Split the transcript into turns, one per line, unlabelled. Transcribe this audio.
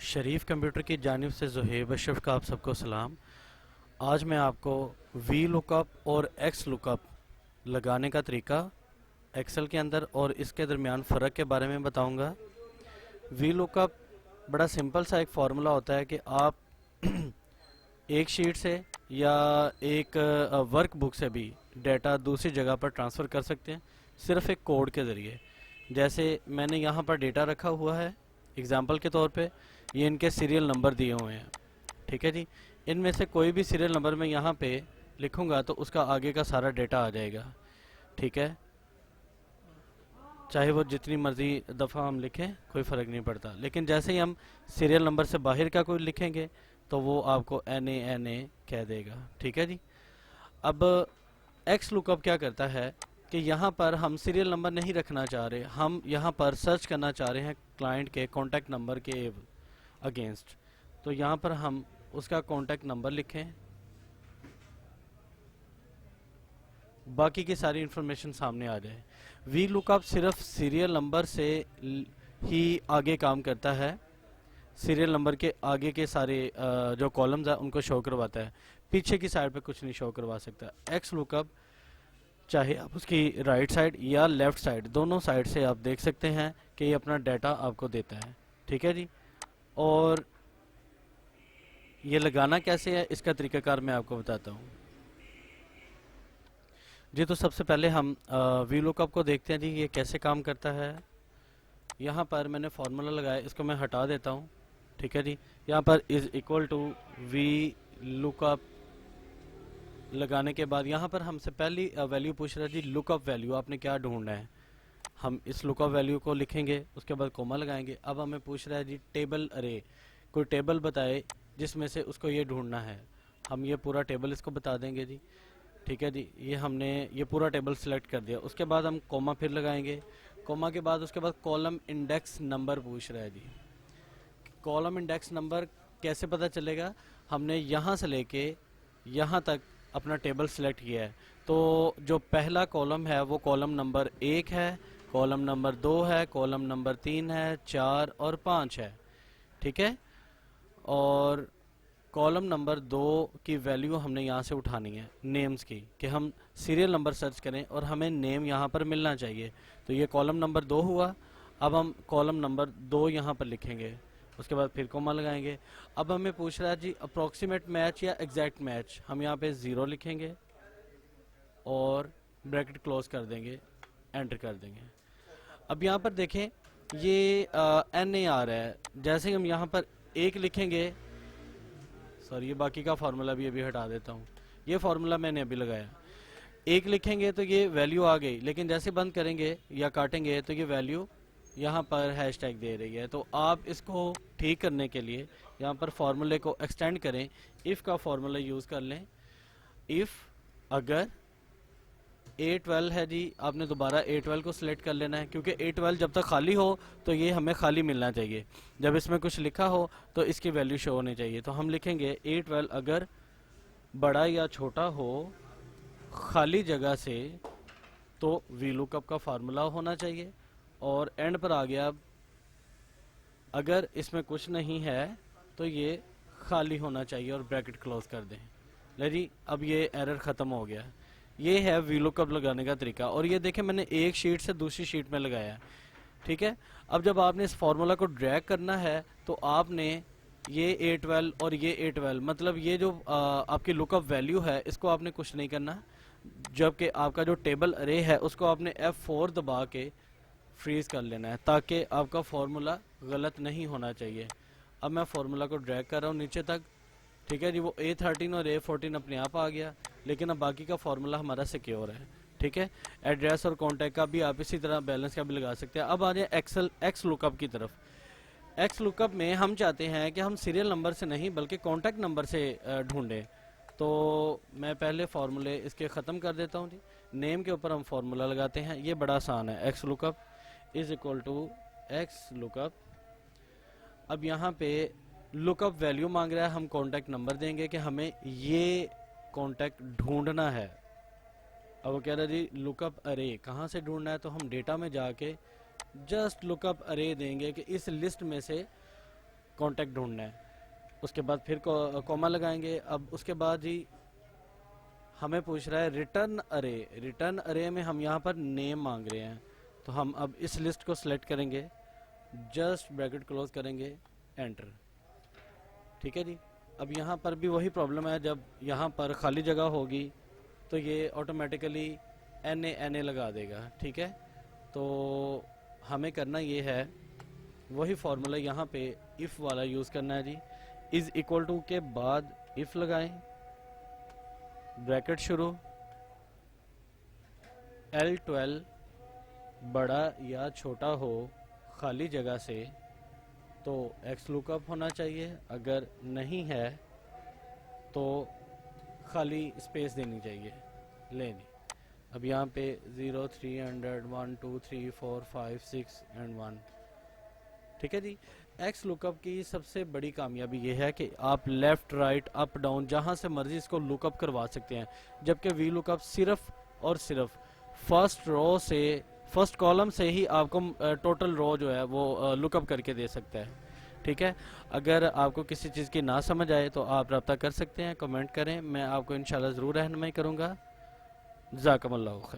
शरीफ computer की जानिब से ज़ुहैब अशरफ का आप सबको सलाम। आज मैं आपको वी लुकअप और एक्स लुकअप लगाने का तरीका एक्सेल के अंदर और इसके दरमियान फ़र्क के बारे में बताऊंगा। वी लुकअप बड़ा सिंपल सा एक फार्मूला होता है कि आप एक शीट से या एक वर्कबुक से भी डेटा दूसरी जगह पर ट्रांसफ़र कर सकते हैं सिर्फ एक कोड के ज़रिए। जैसे मैंने यहाँ पर डेटा रखा हुआ है एग्जांपल के तौर पे, ये इनके सीरियल नंबर दिए हुए हैं। ठीक है जी, इनमें से कोई भी सीरियल नंबर मैं यहाँ पे लिखूँगा तो उसका आगे का सारा डेटा आ जाएगा। ठीक है, चाहे वो जितनी मर्जी दफ़ा हम लिखें कोई फ़र्क नहीं पड़ता, लेकिन जैसे ही हम सीरियल नंबर से बाहर का कोई लिखेंगे तो वो आपको NA कह देगा। ठीक है जी। अब एक्स लुकअप क्या करता है कि यहाँ पर हम सीरियल नंबर नहीं रखना चाह रहे, हम यहाँ पर सर्च करना चाह रहे हैं क्लाइंट के कॉन्टैक्ट नंबर के अगेंस्ट। तो यहाँ पर हम उसका कॉन्टैक्ट नंबर लिखें, बाकी की सारी इन्फॉर्मेशन सामने आ जाए। वी लुकअप सिर्फ सीरियल नंबर से ही आगे काम करता है, सीरियल नंबर के आगे के सारे जो कॉलम्स हैं उनको शो करवाता है, पीछे की साइड पे कुछ नहीं शो करवा सकता। एक्स लुकअप चाहे आप उसकी राइट साइड या लेफ्ट साइड दोनों साइड से आप देख सकते हैं कि ये अपना डाटा आपको देता है। ठीक है जी। और ये लगाना कैसे है इसका तरीकाकार मैं आपको बताता हूँ जी। तो सबसे पहले हम वी लुकअप को देखते हैं जी, ये कैसे काम करता है। यहाँ पर मैंने फार्मूला लगाया, इसको मैं हटा देता हूँ। ठीक है जी। यहाँ पर is equal to v lookup लगाने के बाद यहाँ पर हमसे पहली वैल्यू पूछ रहा है जी, लुकअप वैल्यू आपने क्या ढूंढना है। हम इस लुकअप वैल्यू को लिखेंगे, उसके बाद कोमा लगाएंगे। अब हमें पूछ रहा है जी टेबल अरे, कोई टेबल बताए जिसमें से उसको ये ढूंढना है। हम ये पूरा टेबल इसको बता देंगे जी। ठीक है जी, ये हमने ये पूरा टेबल सेलेक्ट कर दिया। उसके बाद हम कोमा फिर लगाएंगे, कोमा के बाद उसके बाद कॉलम इंडेक्स नंबर पूछ रहा है जी। कॉलम इंडेक्स नंबर कैसे पता चलेगा, हमने यहाँ से लेके यहाँ तक अपना टेबल सेलेक्ट किया है, तो जो पहला कॉलम है वो कॉलम नंबर 1 है, कॉलम नंबर 2 है, कॉलम नंबर 3 है, 4 और 5 है। ठीक है। और कॉलम नंबर 2 की वैल्यू हमने यहाँ से उठानी है नेम्स की, कि हम सीरियल नंबर सर्च करें और हमें नेम यहाँ पर मिलना चाहिए। तो ये कॉलम नंबर 2 हुआ। अब हम कॉलम नंबर 2 यहाँ पर लिखेंगे, उसके बाद फिर कोमा लगाएंगे। अब हमें पूछ रहा है जी अप्रोक्सीमेट मैच या एग्जैक्ट मैच, हम यहाँ पे 0 लिखेंगे और ब्रैकेट क्लोज कर देंगे, एंटर कर देंगे। अब यहाँ पर देखें ये NA आ रहा है। जैसे ही हम यहाँ पर 1 लिखेंगे, सॉरी ये बाकी का फार्मूला भी अभी हटा देता हूँ, ये फार्मूला मैंने अभी लगाया। 1 लिखेंगे तो ये वैल्यू आ गई, लेकिन जैसे बंद करेंगे या काटेंगे तो ये वैल्यू यहाँ पर हैशटैग दे रही है। तो आप इसको ठीक करने के लिए यहाँ पर फार्मूले को एक्सटेंड करें, इफ़ का फार्मूला यूज़ कर लें। इफ़ अगर A12 है जी, आपने दोबारा A12 को सिलेक्ट कर लेना है, क्योंकि A12 जब तक खाली हो तो ये हमें खाली मिलना चाहिए, जब इसमें कुछ लिखा हो तो इसकी वैल्यू शो होनी चाहिए। तो हम लिखेंगे A12 अगर बड़ा या छोटा हो खाली जगह से तो वी लुकअप का फार्मूला होना चाहिए। और एंड पर आ गया, अब अगर इसमें कुछ नहीं है तो ये खाली होना चाहिए और ब्रैकेट क्लोज कर दें। ले जी, अब ये एरर ख़त्म हो गया। ये है वी लुकअप लगाने का तरीका। और ये देखें मैंने एक शीट से दूसरी शीट में लगाया है। ठीक है। अब जब आपने इस फार्मूला को ड्रैग करना है तो आपने ये A12 और ये A12, मतलब ये जो आपकी लुकअप वैल्यू है इसको आपने कुछ नहीं करना, जबकि आपका जो टेबल अरे है उसको आपने F4 दबा के फ्रीज कर लेना है, ताकि आपका फार्मूला गलत नहीं होना चाहिए। अब मैं फार्मूला को ड्रैग कर रहा हूँ नीचे तक। ठीक है जी, वो A13 और A14 अपने आप आ गया, लेकिन अब बाकी का फार्मूला हमारा सिक्योर है। ठीक है। एड्रेस और कॉन्टैक्ट का भी आप इसी तरह बैलेंस का भी लगा सकते हैं। अब आ जाए एक्स लुकअप की तरफ। एक्स लुकअप में हम चाहते हैं कि हम सीरियल नंबर से नहीं बल्कि कॉन्टैक्ट नंबर से ढूंढें। तो मैं पहले फार्मूले इसके ख़त्म कर देता हूँ जी। नेम के ऊपर हम फार्मूला लगाते हैं, ये बड़ा आसान है। X lookup is equal to x lookup. अब यहाँ पे लुकअप वैल्यू मांग रहा है, हम कॉन्टैक्ट नंबर देंगे कि हमें ये कॉन्टैक्ट ढूंढना है। अब वो कह रहा है जी लुकअप अरे कहाँ से ढूंढना है, तो हम डेटा में जाके जस्ट लुकअप अरे देंगे कि इस लिस्ट में से कॉन्टैक्ट ढूंढना है। उसके बाद फिर कॉमा लगाएंगे। अब उसके बाद ही हमें पूछ रहा है रिटर्न अरे। रिटर्न अरे में हम यहाँ पर नेम मांग रहे हैं, तो हम अब इस लिस्ट को सिलेक्ट करेंगे, जस्ट ब्रैकेट क्लोज करेंगे, एंटर। ठीक है जी। अब यहाँ पर भी वही प्रॉब्लम है, जब यहाँ पर खाली जगह होगी तो ये ऑटोमेटिकली एन ए लगा देगा। ठीक है, तो हमें करना ये है, वही फार्मूला यहाँ पे इफ़ वाला यूज़ करना है जी। इज़ इक्वल टू के बाद इफ़ लगाएं, ब्रैकेट शुरू, L12 बड़ा या छोटा हो खाली जगह से तो एक्स लुकअप होना चाहिए, अगर नहीं है तो खाली स्पेस देनी चाहिए, लेनी। अब यहाँ पे 0 300 1 2 3 4 5 6 एंड 1। ठीक है जी। एक्स लुकअप की सबसे बड़ी कामयाबी ये है कि आप लेफ्ट राइट अप डाउन जहाँ से मर्जी इसको लुकअप करवा सकते हैं, जबकि वी लुकअप सिर्फ और सिर्फ फर्स्ट रो से, फर्स्ट कॉलम से ही आपको टोटल रो जो है वो लुकअप करके दे सकता है। ठीक है, अगर आपको किसी चीज़ की ना समझ आए तो आप रब्ता कर सकते हैं, कमेंट करें, मैं आपको इंशाल्लाह ज़रूर रहनुमाई करूँगा। जज़ाकमुल्लाह खैर।